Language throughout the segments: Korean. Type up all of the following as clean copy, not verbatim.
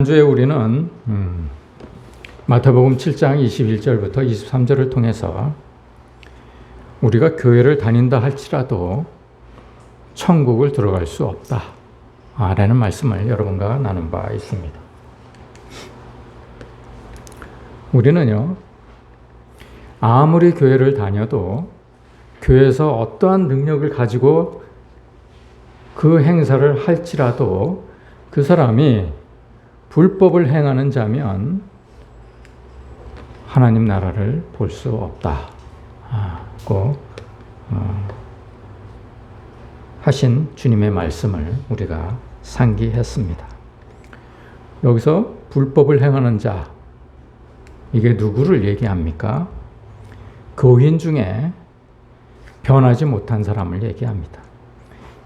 지난주에 우리는 마태복음 7장 21절부터 23절을 통해서 우리가 교회를 다닌다 할지라도 천국을 들어갈 수 없다 라는 말씀을 여러분과 나눈 바 있습니다. 우리는요, 아무리 교회를 다녀도 교회에서 어떠한 능력을 가지고 그 행사를 할지라도 그 사람이 불법을 행하는 자면 하나님 나라를 볼 수 없다고 하신 주님의 말씀을 우리가 상기했습니다. 여기서 불법을 행하는 자, 이게 누구를 얘기합니까? 교인 중에 변하지 못한 사람을 얘기합니다.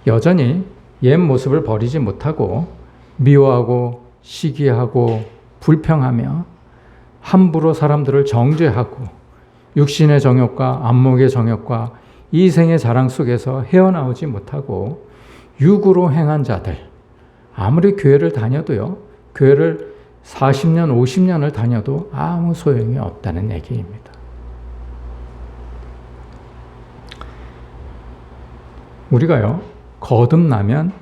여전히 옛 모습을 버리지 못하고 미워하고 시기하고 불평하며 함부로 사람들을 정죄하고 육신의 정욕과 안목의 정욕과 이생의 자랑 속에서 헤어나오지 못하고 육으로 행한 자들, 아무리 교회를 다녀도요, 교회를 40년, 50년을 다녀도 아무 소용이 없다는 얘기입니다. 우리가요, 거듭나면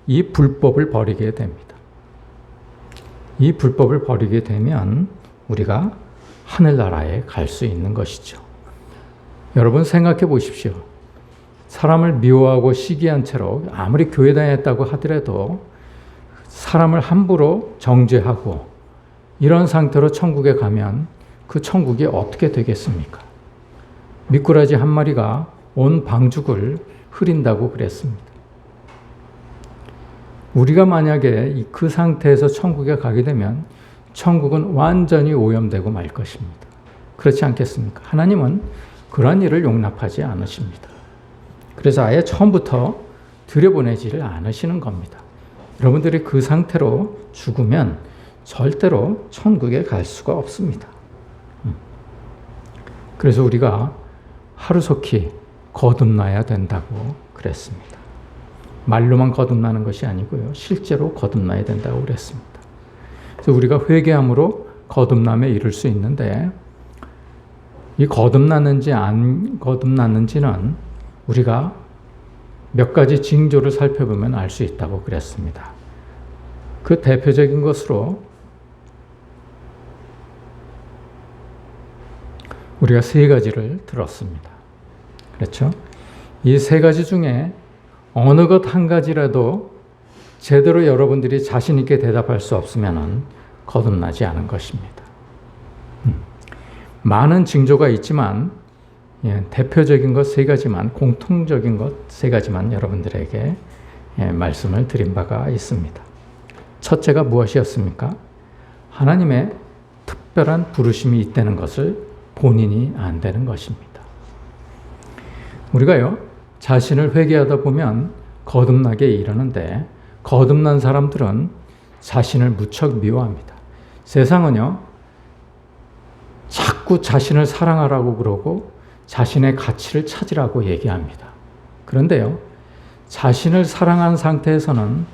이 불법을 버리게 됩니다. 이 불법을 버리게 되면 우리가 하늘나라에 갈 수 있는 것이죠. 여러분 생각해 보십시오. 사람을 미워하고 시기한 채로 아무리 교회 다녔다고 하더라도 사람을 함부로 정죄하고 이런 상태로 천국에 가면 그 천국이 어떻게 되겠습니까? 미꾸라지 한 마리가 온 방죽을 흐린다고 그랬습니다. 우리가 만약에 그 상태에서 천국에 가게 되면 천국은 완전히 오염되고 말 것입니다. 그렇지 않겠습니까? 하나님은 그러한 일을 용납하지 않으십니다. 그래서 아예 처음부터 들여보내지를 않으시는 겁니다. 여러분들이 그 상태로 죽으면 절대로 천국에 갈 수가 없습니다. 그래서 우리가 하루속히 거듭나야 된다고 그랬습니다. 말로만 거듭나는 것이 아니고요, 실제로 거듭나야 된다고 그랬습니다. 그래서 우리가 회개함으로 거듭남에 이를 수 있는데, 이 거듭났는지 안 거듭났는지는 우리가 몇 가지 징조를 살펴보면 알 수 있다고 그랬습니다. 그 대표적인 것으로 우리가 세 가지를 들었습니다. 그렇죠? 이 세 가지 중에 어느 것 한 가지라도 제대로 여러분들이 자신 있게 대답할 수 없으면 거듭나지 않은 것입니다. 많은 징조가 있지만 대표적인 것 세 가지만, 공통적인 것 세 가지만 여러분들에게 말씀을 드린 바가 있습니다. 첫째가 무엇이었습니까? 하나님의 특별한 부르심이 있다는 것을 본인이 안다는 것입니다. 우리가요, 자신을 회개하다 보면 거듭나게 이르는데, 거듭난 사람들은 자신을 무척 미워합니다. 세상은요, 자꾸 자신을 사랑하라고 그러고 자신의 가치를 찾으라고 얘기합니다. 그런데요, 자신을 사랑한 상태에서는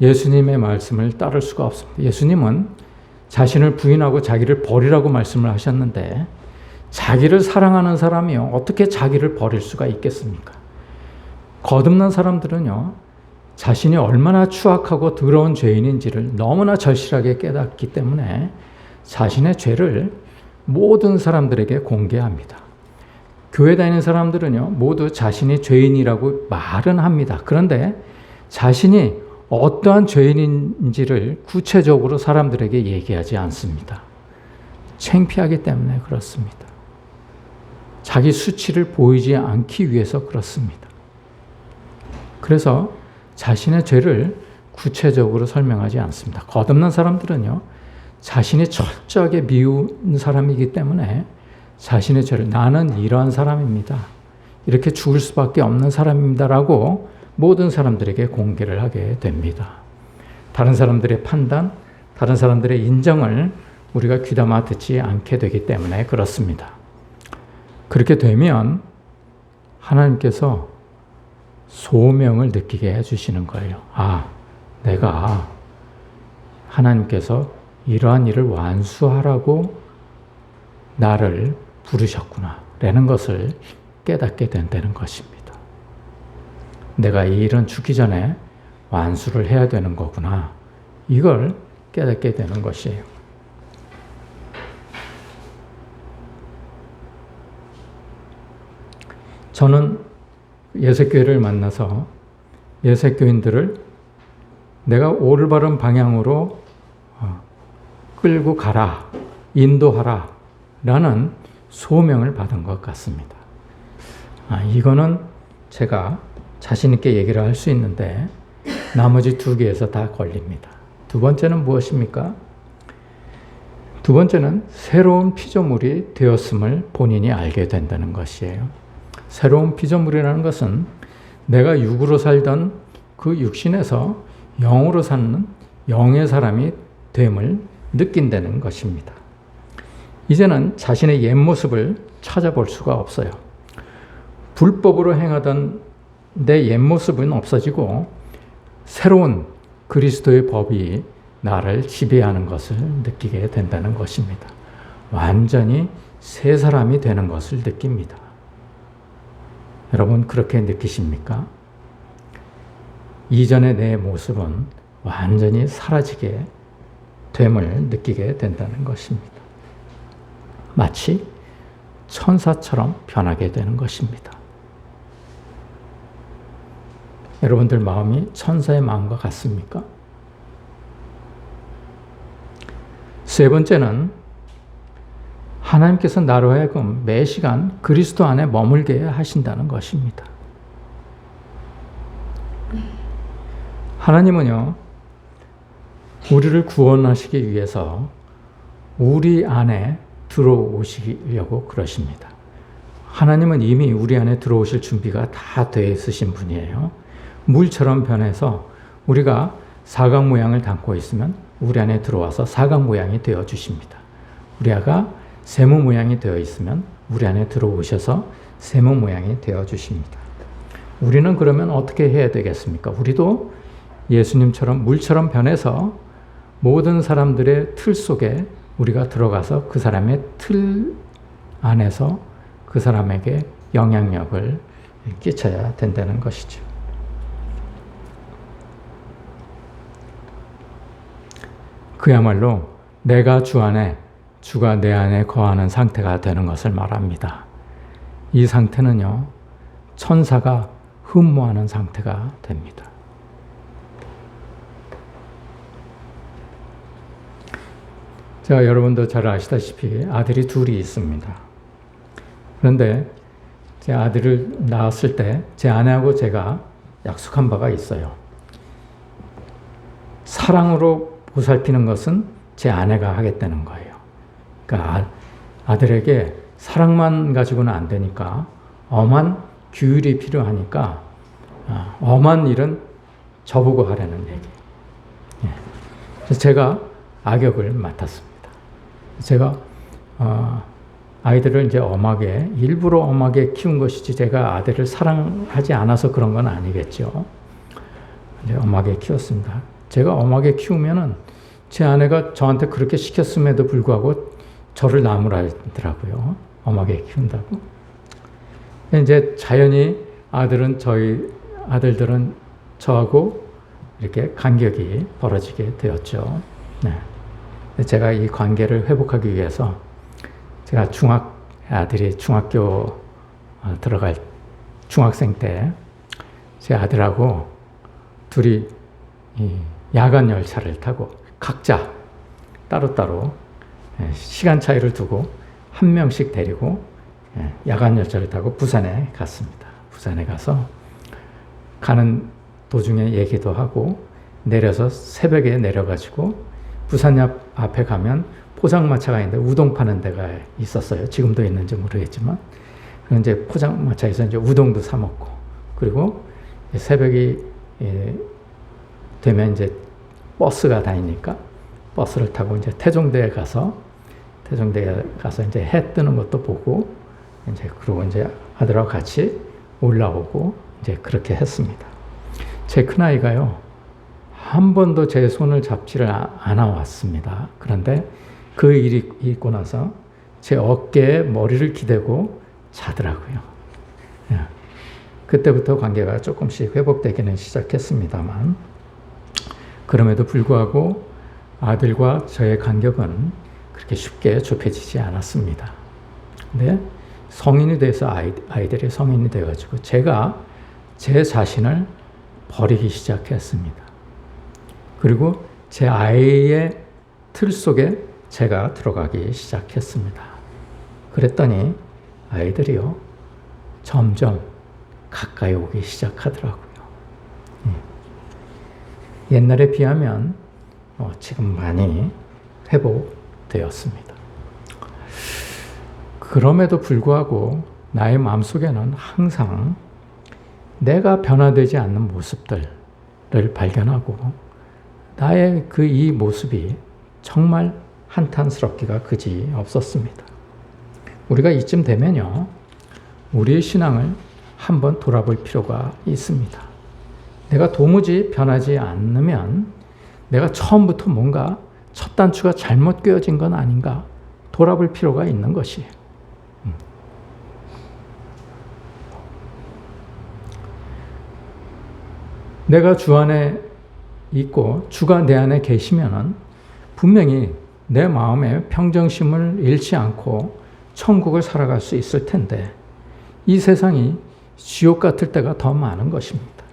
예수님의 말씀을 따를 수가 없습니다. 예수님은 자신을 부인하고 자기를 버리라고 말씀을 하셨는데, 자기를 사랑하는 사람이요, 어떻게 자기를 버릴 수가 있겠습니까? 거듭난 사람들은요, 자신이 얼마나 추악하고 더러운 죄인인지를 너무나 절실하게 깨닫기 때문에 자신의 죄를 모든 사람들에게 공개합니다. 교회 다니는 사람들은요, 모두 자신이 죄인이라고 말은 합니다. 그런데 자신이 어떠한 죄인인지를 구체적으로 사람들에게 얘기하지 않습니다. 창피하기 때문에 그렇습니다. 자기 수치를 보이지 않기 위해서 그렇습니다. 그래서 자신의 죄를 구체적으로 설명하지 않습니다. 거듭난 사람들은요, 자신이 철저하게 미운 사람이기 때문에 자신의 죄를, 나는 이러한 사람입니다, 이렇게 죽을 수밖에 없는 사람입니다라고 모든 사람들에게 공개를 하게 됩니다. 다른 사람들의 판단, 다른 사람들의 인정을 우리가 귀담아 듣지 않게 되기 때문에 그렇습니다. 그렇게 되면 하나님께서 소명을 느끼게 해주시는 거예요. 아, 내가 하나님께서 이러한 일을 완수하라고 나를 부르셨구나 라는 것을 깨닫게 된다는 것입니다. 내가 이 일은 죽기 전에 완수를 해야 되는 거구나. 이걸 깨닫게 되는 것이에요. 저는 예새교회를 만나서 예새교인들을 내가 올바른 방향으로 끌고 가라, 인도하라 라는 소명을 받은 것 같습니다. 이거는 제가 자신 있게 얘기를 할 수 있는데 나머지 두 개에서 다 걸립니다. 두 번째는 무엇입니까? 두 번째는 새로운 피조물이 되었음을 본인이 알게 된다는 것이에요. 새로운 피조물이라는 것은 내가 육으로 살던 그 육신에서 영으로 사는 영의 사람이 됨을 느낀다는 것입니다. 이제는 자신의 옛 모습을 찾아볼 수가 없어요. 불법으로 행하던 내 옛 모습은 없어지고 새로운 그리스도의 법이 나를 지배하는 것을 느끼게 된다는 것입니다. 완전히 새 사람이 되는 것을 느낍니다. 여러분 그렇게 느끼십니까? 이전의 내 모습은 완전히 사라지게 됨을 느끼게 된다는 것입니다. 마치 천사처럼 변하게 되는 것입니다. 여러분들 마음이 천사의 마음과 같습니까? 세 번째는 하나님께서 나로 하여금 매 시간 그리스도 안에 머물게 하신다는 것입니다. 하나님은요, 우리를 구원하시기 위해서 우리 안에 들어오시려고 그러십니다. 하나님은 이미 우리 안에 들어오실 준비가 다 되어 있으신 분이에요. 물처럼 변해서 우리가 사각 모양을 담고 있으면 우리 안에 들어와서 사각 모양이 되어 주십니다. 우리가 세모 모양이 되어 있으면 우리 안에 들어오셔서 세모 모양이 되어 주십니다. 우리는 그러면 어떻게 해야 되겠습니까? 우리도 예수님처럼 물처럼 변해서 모든 사람들의 틀 속에 우리가 들어가서 그 사람의 틀 안에서 그 사람에게 영향력을 끼쳐야 된다는 것이죠. 그야말로 내가 주 안에, 주가 내 안에 거하는 상태가 되는 것을 말합니다. 이 상태는요, 천사가 흠모하는 상태가 됩니다. 제가 여러분도 잘 아시다시피 아들이 둘이 있습니다. 그런데 제 아들을 낳았을 때 제 아내하고 제가 약속한 바가 있어요. 사랑으로 보살피는 것은 제 아내가 하겠다는 거예요. 그러니까 아들에게 사랑만 가지고는 안 되니까 엄한 규율이 필요하니까 엄한 일은 저보고 하라는 얘기. 그래서 제가 악역을 맡았습니다. 제가 아이들을 이제 엄하게, 일부러 엄하게 키운 것이지 제가 아들을 사랑하지 않아서 그런 건 아니겠죠. 이제 엄하게 키웠습니다. 제가 엄하게 키우면은 제 아내가 저한테 그렇게 시켰음에도 불구하고 저를 나무라더라고요. 엄하게 키운다고. 이제 자연히 저희 아들들은 저하고 이렇게 간격이 벌어지게 되었죠. 네. 제가 이 관계를 회복하기 위해서 제가 아들이 중학교 들어갈 중학생 때 제 아들하고 둘이 야간 열차를 타고 각자 따로따로 시간 차이를 두고 한 명씩 데리고 야간 열차를 타고 부산에 갔습니다. 부산에 가서 가는 도중에 얘기도 하고 내려서 새벽에 내려가지고 부산역 앞에 가면 포장마차가 있는데 우동 파는 데가 있었어요. 지금도 있는지 모르겠지만. 그럼 이제 포장마차에서 이제 우동도 사 먹고, 그리고 새벽이 되면 이제 버스가 다니니까 버스를 타고 이제 태종대에 가서 이제 해 뜨는 것도 보고, 이제 그러고 이제 아들하고 같이 올라오고 이제 그렇게 했습니다. 제 큰아이가요, 한 번도 제 손을 잡지를 않아 왔습니다. 그런데 그 일이 있고 나서 제 어깨에 머리를 기대고 자더라고요. 그때부터 관계가 조금씩 회복되기는 시작했습니다만, 그럼에도 불구하고 아들과 저의 간격은 그렇게 쉽게 좁혀지지 않았습니다. 근데 성인이 돼서 아이들이 성인이 돼가지고 제가 제 자신을 버리기 시작했습니다. 그리고 제 아이의 틀 속에 제가 들어가기 시작했습니다. 그랬더니 아이들이요, 점점 가까이 오기 시작하더라고요. 옛날에 비하면 지금 많이 회복되었습니다. 그럼에도 불구하고 나의 마음속에는 항상 내가 변화되지 않는 모습들을 발견하고, 나의 이 모습이 정말 한탄스럽기가 그지 없었습니다. 우리가 이쯤 되면요, 우리의 신앙을 한번 돌아볼 필요가 있습니다. 내가 도무지 변하지 않으면 내가 처음부터 뭔가 첫 단추가 잘못 꿰어진 건 아닌가 돌아볼 필요가 있는 것이에요. 내가 주 안에 있고 주가 내 안에 계시면은 분명히 내 마음의 평정심을 잃지 않고 천국을 살아갈 수 있을 텐데, 이 세상이 지옥 같을 때가 더 많은 것입니다.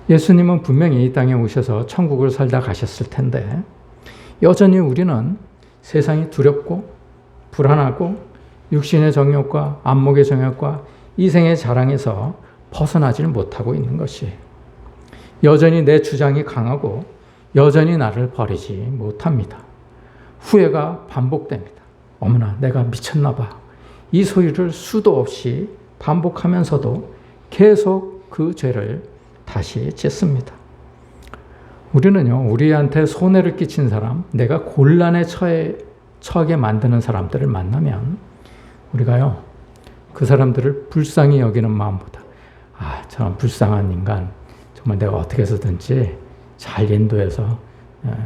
예수님은 분명히 이 땅에 오셔서 천국을 살다 가셨을 텐데, 여전히 우리는 세상이 두렵고 불안하고 육신의 정욕과 안목의 정욕과 이생의 자랑에서 벗어나질 못하고 있는 것이, 여전히 내 주장이 강하고 여전히 나를 버리지 못합니다. 후회가 반복됩니다. 어머나, 내가 미쳤나 봐. 이 소리를 수도 없이 반복하면서도 계속 그 죄를 다시 짓습니다. 우리는요, 우리한테 손해를 끼친 사람, 내가 곤란에 처하게 만드는 사람들을 만나면 우리가요, 그 사람들을 불쌍히 여기는 마음보다, 저런 불쌍한 인간 정말 내가 어떻게 해서든지 잘 인도해서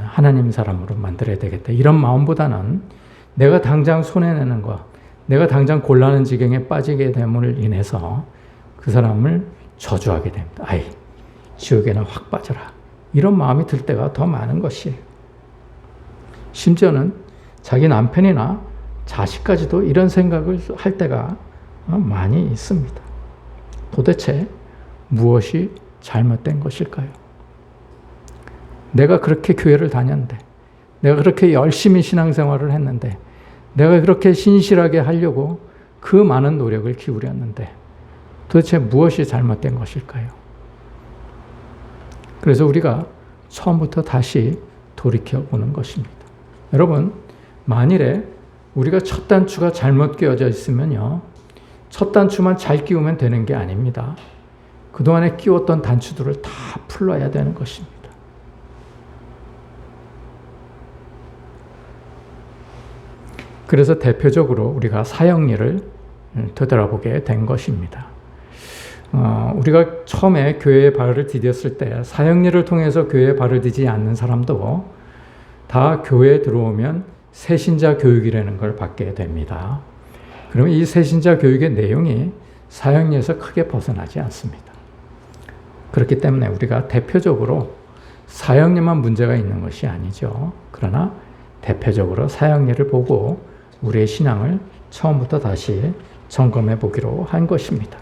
하나님 사람으로 만들어야 되겠다, 이런 마음보다는 내가 당장 손해내는 것, 내가 당장 곤란한 지경에 빠지게 됨을 인해서 그 사람을 저주하게 됩니다. 지옥에나 확 빠져라, 이런 마음이 들 때가 더 많은 것이에요. 심지어는 자기 남편이나 자식까지도 이런 생각을 할 때가 많이 있습니다. 도대체 무엇이 잘못된 것일까요? 내가 그렇게 교회를 다녔는데, 내가 그렇게 열심히 신앙생활을 했는데, 내가 그렇게 신실하게 하려고 그 많은 노력을 기울였는데 도대체 무엇이 잘못된 것일까요? 그래서 우리가 처음부터 다시 돌이켜보는 것입니다. 여러분, 만일에 우리가 첫 단추가 잘못 끼워져 있으면요, 첫 단추만 잘 끼우면 되는 게 아닙니다. 그동안에 끼웠던 단추들을 다 풀어야 되는 것입니다. 그래서 대표적으로 우리가 사형리를 되돌아보게 된 것입니다. 우리가 처음에 교회에 발을 디뎠을 때 사형리를 통해서 교회에 발을 디지 않는 사람도 다 교회에 들어오면 새신자 교육이라는 걸 받게 됩니다. 그러면 이 새신자 교육의 내용이 사형리에서 크게 벗어나지 않습니다. 그렇기 때문에 우리가 대표적으로 사형리만 문제가 있는 것이 아니죠. 그러나 대표적으로 사형리를 보고 우리의 신앙을 처음부터 다시 점검해 보기로 한 것입니다.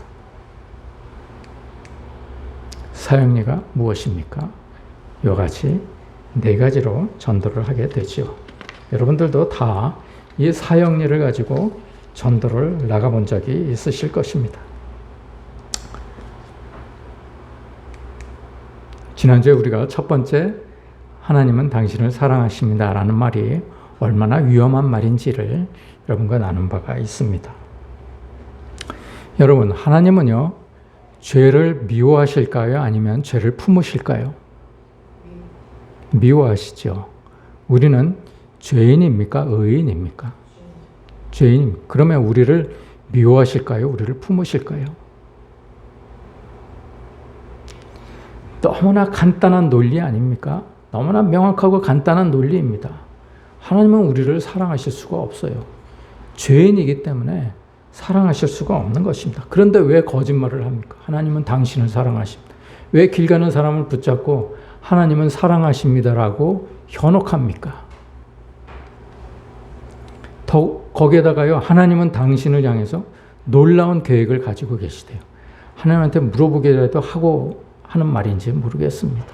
사형리가 무엇입니까? 이와 같이 4가지로 전도를 하게 되죠. 여러분들도 다 이 사형리를 가지고 전도를 나가본 적이 있으실 것입니다. 지난주에 우리가 첫 번째, 하나님은 당신을 사랑하십니다 라는 말이 얼마나 위험한 말인지를 여러분과 나눈 바가 있습니다. 여러분, 하나님은요, 죄를 미워하실까요? 아니면 죄를 품으실까요? 미워하시죠. 우리는 죄인입니까? 의인입니까? 죄인. 그러면 우리를 미워하실까요? 우리를 품으실까요? 너무나 간단한 논리 아닙니까? 너무나 명확하고 간단한 논리입니다. 하나님은 우리를 사랑하실 수가 없어요. 죄인이기 때문에 사랑하실 수가 없는 것입니다. 그런데 왜 거짓말을 합니까? 하나님은 당신을 사랑하십니다. 왜 길 가는 사람을 붙잡고 하나님은 사랑하십니다라고 현혹합니까? 거기에다가요, 하나님은 당신을 향해서 놀라운 계획을 가지고 계시대요. 하나님한테 물어보기라도 하고 하는 말인지 모르겠습니다.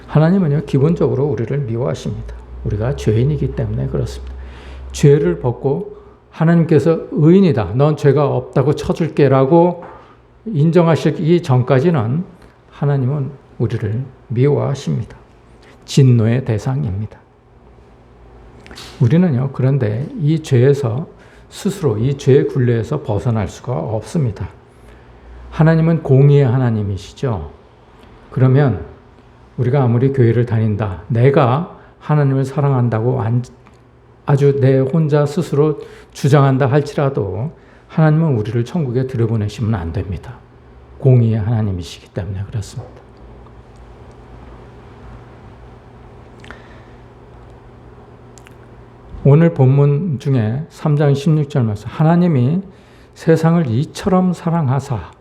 하나님은요, 기본적으로 우리를 미워하십니다. 우리가 죄인이기 때문에 그렇습니다. 죄를 벗고 하나님께서 의인이다, 넌 죄가 없다고 쳐줄게 라고 인정하시기 전까지는 하나님은 우리를 미워하십니다. 진노의 대상입니다. 우리는요, 그런데 이 죄에서 스스로 이 죄의 굴레에서 벗어날 수가 없습니다. 하나님은 공의의 하나님이시죠. 그러면 우리가 아무리 교회를 다닌다, 내가 하나님을 사랑한다고 아주 내 혼자 스스로 주장한다 할지라도 하나님은 우리를 천국에 들여보내시면 안 됩니다. 공의의 하나님이시기 때문에 그렇습니다. 오늘 본문 중에 3장 16절 말씀, 하나님이 세상을 이처럼 사랑하사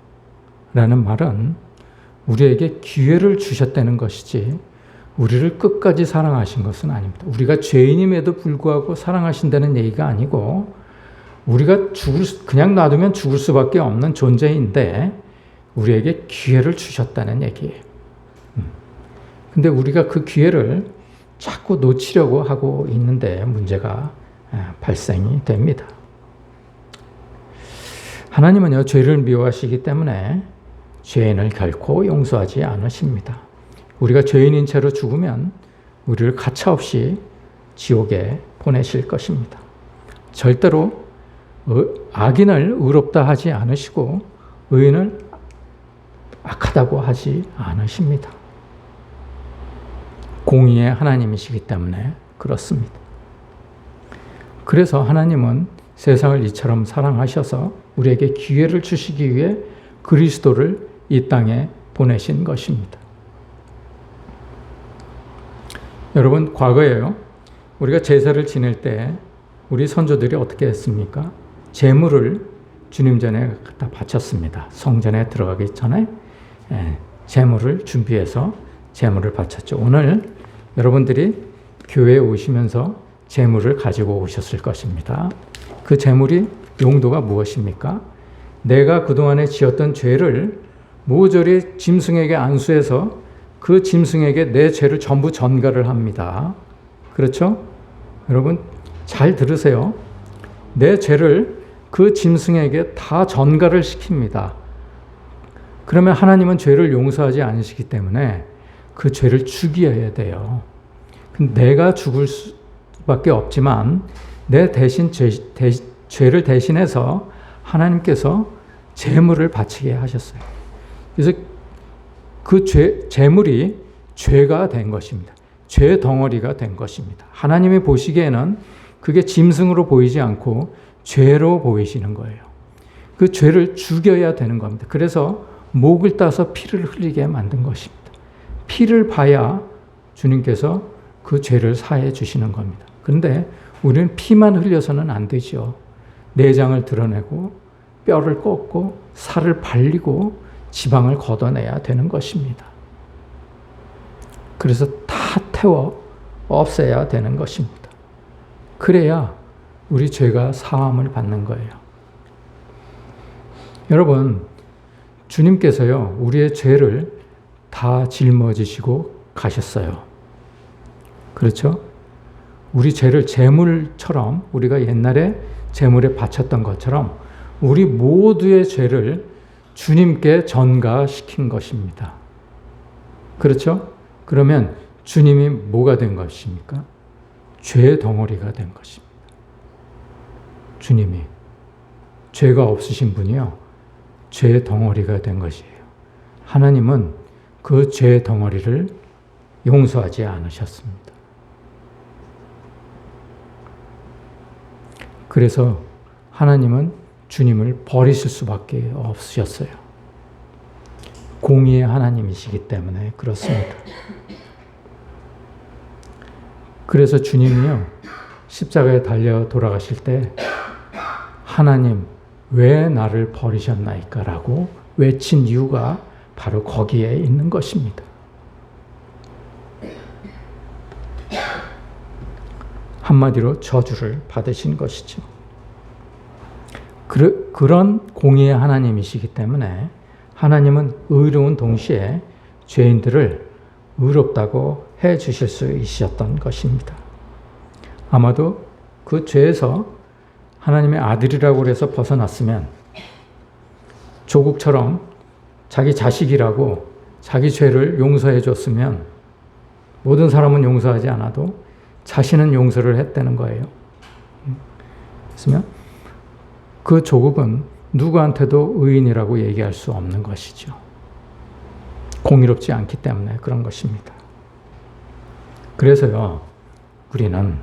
라는 말은 우리에게 기회를 주셨다는 것이지 우리를 끝까지 사랑하신 것은 아닙니다. 우리가 죄인임에도 불구하고 사랑하신다는 얘기가 아니고 우리가 그냥 놔두면 죽을 수밖에 없는 존재인데 우리에게 기회를 주셨다는 얘기예요. 근데 우리가 그 기회를 자꾸 놓치려고 하고 있는데 문제가 발생이 됩니다. 하나님은요, 죄를 미워하시기 때문에 죄인을 결코 용서하지 않으십니다. 우리가 죄인인 채로 죽으면 우리를 가차없이 지옥에 보내실 것입니다. 절대로 악인을 의롭다 하지 않으시고 의인을 악하다고 하지 않으십니다. 공의의 하나님이시기 때문에 그렇습니다. 그래서 하나님은 세상을 이처럼 사랑하셔서 우리에게 기회를 주시기 위해 그리스도를 이 땅에 보내신 것입니다. 여러분, 과거에요, 우리가 제사를 지낼 때 우리 선조들이 어떻게 했습니까? 제물을 주님 전에 갖다 바쳤습니다. 성전에 들어가기 전에 제물을 준비해서 제물을 바쳤죠. 오늘 여러분들이 교회에 오시면서 제물을 가지고 오셨을 것입니다. 그 제물이 용도가 무엇입니까? 내가 그동안에 지었던 죄를 모조리 짐승에게 안수해서 그 짐승에게 내 죄를 전부 전가를 합니다. 그렇죠? 여러분 잘 들으세요. 내 죄를 그 짐승에게 다 전가를 시킵니다. 그러면 하나님은 죄를 용서하지 않으시기 때문에 그 죄를 죽여야 돼요. 내가 죽을 수밖에 없지만 내 대신 죄를 대신해서 하나님께서 제물을 바치게 하셨어요. 그래서 그 제물이 죄가 된 것입니다. 죄 덩어리가 된 것입니다. 하나님이 보시기에는 그게 짐승으로 보이지 않고 죄로 보이시는 거예요. 그 죄를 죽여야 되는 겁니다. 그래서 목을 따서 피를 흘리게 만든 것입니다. 피를 봐야 주님께서 그 죄를 사해 주시는 겁니다. 그런데 우리는 피만 흘려서는 안 되죠. 내장을 드러내고 뼈를 꺾고 살을 발리고 지방을 걷어내야 되는 것입니다. 그래서 다 태워 없애야 되는 것입니다. 그래야 우리 죄가 사함을 받는 거예요. 여러분, 주님께서요, 우리의 죄를 다 짊어지시고 가셨어요. 그렇죠? 우리 죄를 제물처럼, 우리가 옛날에 제물에 바쳤던 것처럼 우리 모두의 죄를 주님께 전가시킨 것입니다. 그렇죠? 그러면 주님이 뭐가 된 것입니까? 죄 덩어리가 된 것입니다. 주님이 죄가 없으신 분이요, 죄 덩어리가 된 것이에요. 하나님은 그 죄 덩어리를 용서하지 않으셨습니다. 그래서 하나님은 주님을 버리실 수밖에 없으셨어요. 공의의 하나님이시기 때문에 그렇습니다. 그래서 주님이요, 십자가에 달려 돌아가실 때 하나님 왜 나를 버리셨나이까 라고 외친 이유가 바로 거기에 있는 것입니다. 한마디로 저주를 받으신 것이죠. 그런 공의의 하나님이시기 때문에 하나님은 의로운 동시에 죄인들을 의롭다고 해 주실 수 있었던 것입니다. 아마도 그 죄에서 하나님의 아들이라고 해서 벗어났으면 조국처럼 자기 자식이라고 자기 죄를 용서해 줬으면 모든 사람은 용서하지 않아도 자신은 용서를 했다는 거예요. 그렇으면 그 조국은 누구한테도 의인이라고 얘기할 수 없는 것이죠. 공의롭지 않기 때문에 그런 것입니다. 그래서요, 우리는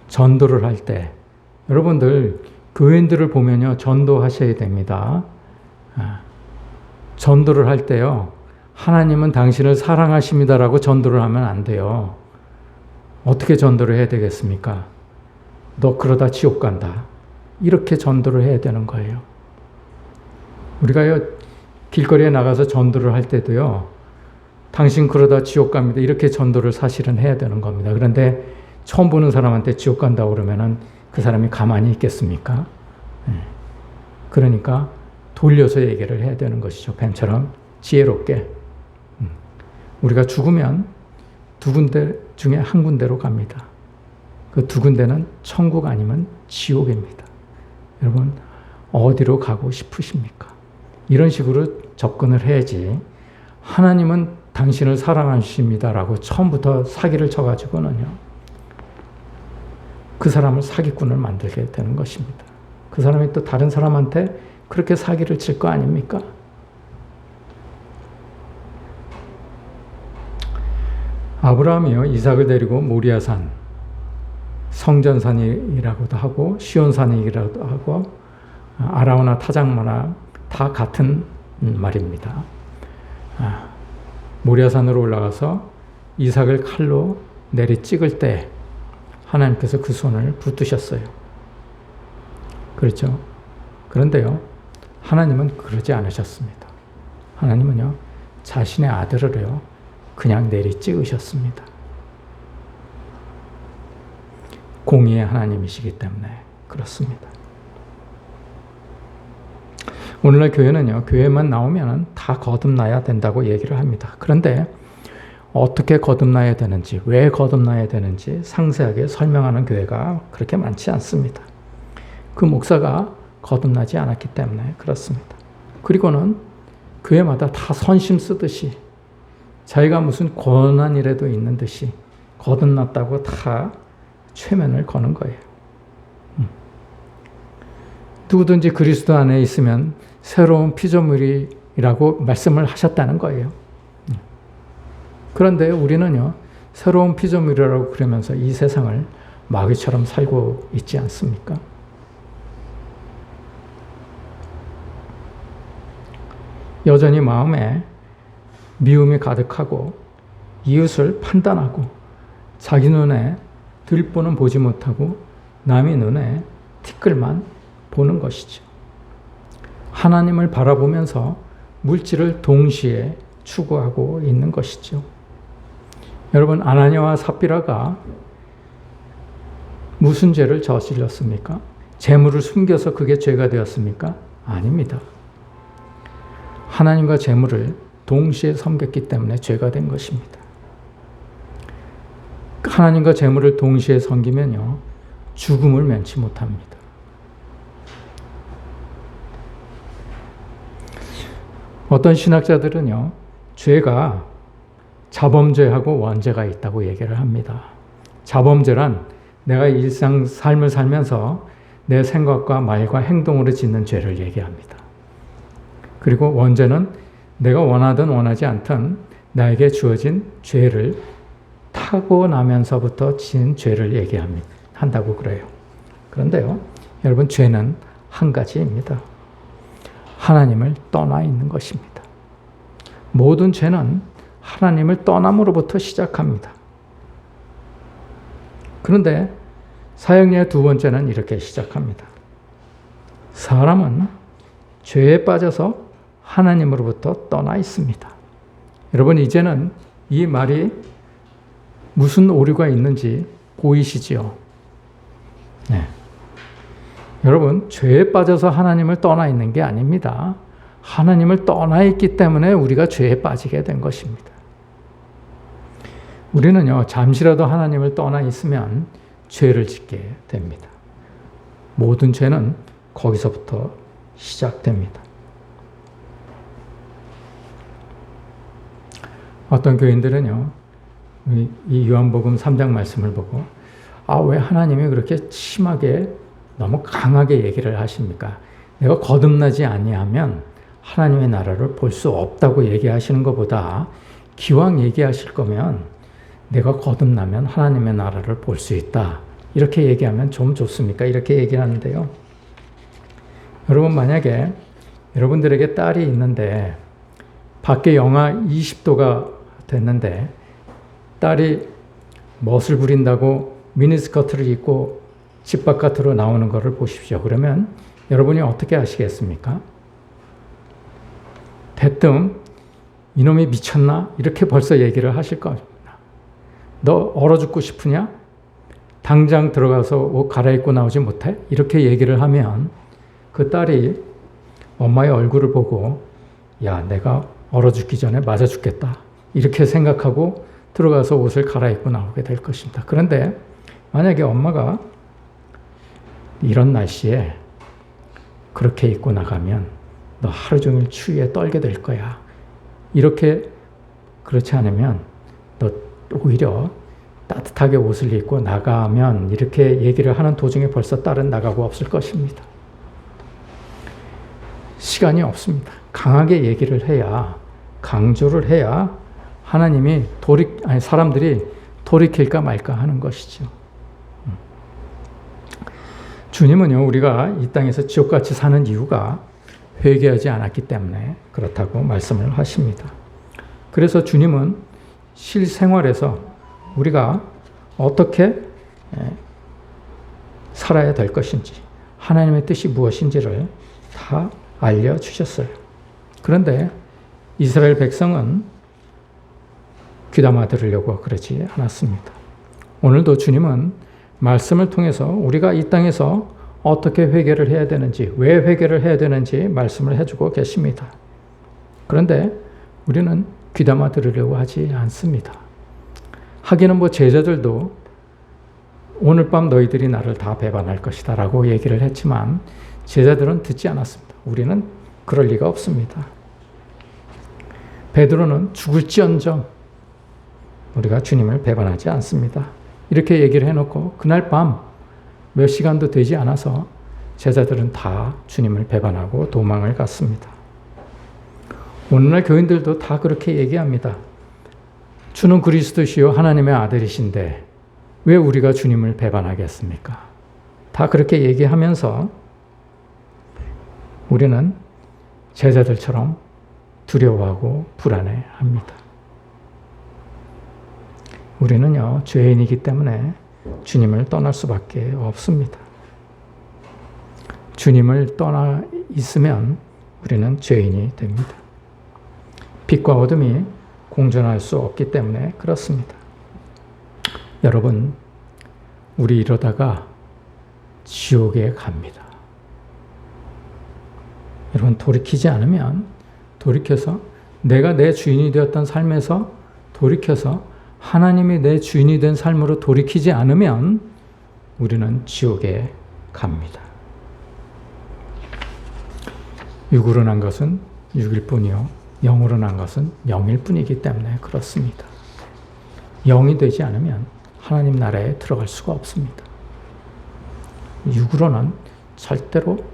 전도를 할 때, 여러분들 교인들을 보면요, 전도하셔야 됩니다. 전도를 할 때요, 하나님은 당신을 사랑하십니다라고 전도를 하면 안 돼요. 어떻게 전도를 해야 되겠습니까? 너 그러다 지옥 간다. 이렇게 전도를 해야 되는 거예요. 우리가요, 길거리에 나가서 전도를 할 때도요, 당신 그러다 지옥 갑니다. 이렇게 전도를 사실은 해야 되는 겁니다. 그런데 처음 보는 사람한테 지옥 간다고 그러면은 그 사람이 가만히 있겠습니까? 그러니까 돌려서 얘기를 해야 되는 것이죠. 뱀처럼 지혜롭게. 우리가 죽으면 두 군데 중에 한 군데로 갑니다. 그 두 군데는 천국 아니면 지옥입니다. 여러분, 어디로 가고 싶으십니까? 이런 식으로 접근을 해야지, 하나님은 당신을 사랑하십니다라고 처음부터 사기를 쳐가지고는요, 그 사람을 사기꾼을 만들게 되는 것입니다. 그 사람이 또 다른 사람한테 그렇게 사기를 칠 거 아닙니까? 아브라함이요, 이삭을 데리고 모리아산, 성전산이라고도 하고 시온산이라고도 하고 아라우나 타작마나 다 같은 말입니다. 모리아산으로 올라가서 이삭을 칼로 내리 찍을 때 하나님께서 그 손을 붙드셨어요. 그렇죠? 그런데요, 하나님은 그러지 않으셨습니다. 하나님은요, 자신의 아들을요, 그냥 내리 찍으셨습니다. 공의의 하나님이시기 때문에 그렇습니다. 오늘날 교회는요, 교회만 나오면 다 거듭나야 된다고 얘기를 합니다. 그런데 어떻게 거듭나야 되는지, 왜 거듭나야 되는지 상세하게 설명하는 교회가 그렇게 많지 않습니다. 그 목사가 거듭나지 않았기 때문에 그렇습니다. 그리고는 교회마다 다 선심 쓰듯이 자기가 무슨 권한이라도 있는 듯이 거듭났다고 다 최면을 거는 거예요. 누구든지 그리스도 안에 있으면 새로운 피조물이라고 말씀을 하셨다는 거예요. 그런데 우리는요, 새로운 피조물이라고 그러면서 이 세상을 마귀처럼 살고 있지 않습니까? 여전히 마음에 미움이 가득하고 이웃을 판단하고 자기 눈에 들보는 보지 못하고 남의 눈에 티끌만 보는 것이죠. 하나님을 바라보면서 물질을 동시에 추구하고 있는 것이죠. 여러분, 아나니아와 삽비라가 무슨 죄를 저질렀습니까? 재물을 숨겨서 그게 죄가 되었습니까? 아닙니다. 하나님과 재물을 동시에 섬겼기 때문에 죄가 된 것입니다. 하나님과 재물을 동시에 섬기면요, 죽음을 면치 못합니다. 어떤 신학자들은요, 죄가 자범죄하고 원죄가 있다고 얘기를 합니다. 자범죄란 내가 일상 삶을 살면서 내 생각과 말과 행동으로 짓는 죄를 얘기합니다. 그리고 원죄는 내가 원하든 원하지 않든 나에게 주어진 죄를 타고나면서부터 지은 죄를 얘기한다고 그래요. 그런데요, 여러분, 죄는 한 가지입니다. 하나님을 떠나 있는 것입니다. 모든 죄는 하나님을 떠남으로부터 시작합니다. 그런데 사형리의 두 번째는 이렇게 시작합니다. 사람은 죄에 빠져서 하나님으로부터 떠나 있습니다. 여러분, 이제는 이 말이 무슨 오류가 있는지 보이시지요? 네. 여러분, 죄에 빠져서 하나님을 떠나 있는 게 아닙니다. 하나님을 떠나 있기 때문에 우리가 죄에 빠지게 된 것입니다. 우리는요, 잠시라도 하나님을 떠나 있으면 죄를 짓게 됩니다. 모든 죄는 거기서부터 시작됩니다. 어떤 교인들은요, 이 요한복음 3장 말씀을 보고, 왜 하나님이 그렇게 심하게 너무 강하게 얘기를 하십니까? 내가 거듭나지 아니하면 하나님의 나라를 볼 수 없다고 얘기하시는 것보다 기왕 얘기하실 거면 내가 거듭나면 하나님의 나라를 볼 수 있다. 이렇게 얘기하면 좀 좋습니까? 이렇게 얘기하는데요. 여러분, 만약에 여러분들에게 딸이 있는데 밖에 영하 20도가 됐는데 딸이 멋을 부린다고 미니스커트를 입고 집 바깥으로 나오는 것을 보십시오. 그러면 여러분이 어떻게 하시겠습니까? 대뜸 이놈이 미쳤나? 이렇게 벌써 얘기를 하실 겁니다. 너 얼어 죽고 싶으냐? 당장 들어가서 옷 갈아입고 나오지 못해? 이렇게 얘기를 하면 그 딸이 엄마의 얼굴을 보고, 야, 내가 얼어 죽기 전에 맞아 죽겠다. 이렇게 생각하고 들어가서 옷을 갈아입고 나오게 될 것입니다. 그런데 만약에 엄마가 이런 날씨에 그렇게 입고 나가면 너 하루 종일 추위에 떨게 될 거야. 이렇게, 그렇지 않으면 너 오히려 따뜻하게 옷을 입고 나가면, 이렇게 얘기를 하는 도중에 벌써 딸은 나가고 없을 것입니다. 시간이 없습니다. 강하게 얘기를 해야, 강조를 해야 하나님이 사람들이 돌이킬까 말까 하는 것이죠. 주님은요, 우리가 이 땅에서 지옥같이 사는 이유가 회개하지 않았기 때문에 그렇다고 말씀을 하십니다. 그래서 주님은 실생활에서 우리가 어떻게 살아야 될 것인지, 하나님의 뜻이 무엇인지를 다 알려주셨어요. 그런데 이스라엘 백성은 귀담아 들으려고 그러지 않았습니다. 오늘도 주님은 말씀을 통해서 우리가 이 땅에서 어떻게 회개를 해야 되는지, 왜 회개를 해야 되는지 말씀을 해주고 계십니다. 그런데 우리는 귀담아 들으려고 하지 않습니다. 하기는 제자들도 오늘 밤 너희들이 나를 다 배반할 것이다 라고 얘기를 했지만 제자들은 듣지 않았습니다. 우리는 그럴 리가 없습니다. 베드로는 죽을지언정 우리가 주님을 배반하지 않습니다. 이렇게 얘기를 해놓고 그날 밤 몇 시간도 되지 않아서 제자들은 다 주님을 배반하고 도망을 갔습니다. 오늘날 교인들도 다 그렇게 얘기합니다. 주는 그리스도시요 하나님의 아들이신데 왜 우리가 주님을 배반하겠습니까? 다 그렇게 얘기하면서 우리는 제자들처럼 두려워하고 불안해합니다. 우리는요, 죄인이기 때문에 주님을 떠날 수밖에 없습니다. 주님을 떠나 있으면 우리는 죄인이 됩니다. 빛과 어둠이 공존할 수 없기 때문에 그렇습니다. 여러분, 우리 이러다가 지옥에 갑니다. 여러분, 돌이키지 않으면, 돌이켜서 내가 내 주인이 되었던 삶에서 돌이켜서 하나님이 내 주인이 된 삶으로 돌이키지 않으면 우리는 지옥에 갑니다. 육으로 난 것은 육일 뿐이요 영으로 난 것은 영일 뿐이기 때문에 그렇습니다. 영이 되지 않으면 하나님 나라에 들어갈 수가 없습니다. 육으로는 절대로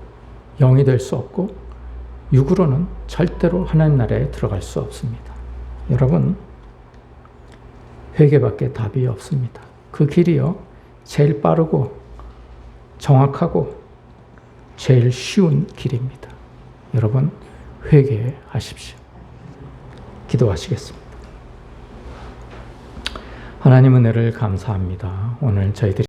영이 될 수 없고 육으로는 절대로 하나님 나라에 들어갈 수 없습니다. 여러분, 회개밖에 답이 없습니다. 그 길이요, 제일 빠르고 정확하고 제일 쉬운 길입니다. 여러분, 회개하십시오. 기도하시겠습니다. 하나님 은혜를 감사합니다. 오늘 저희들이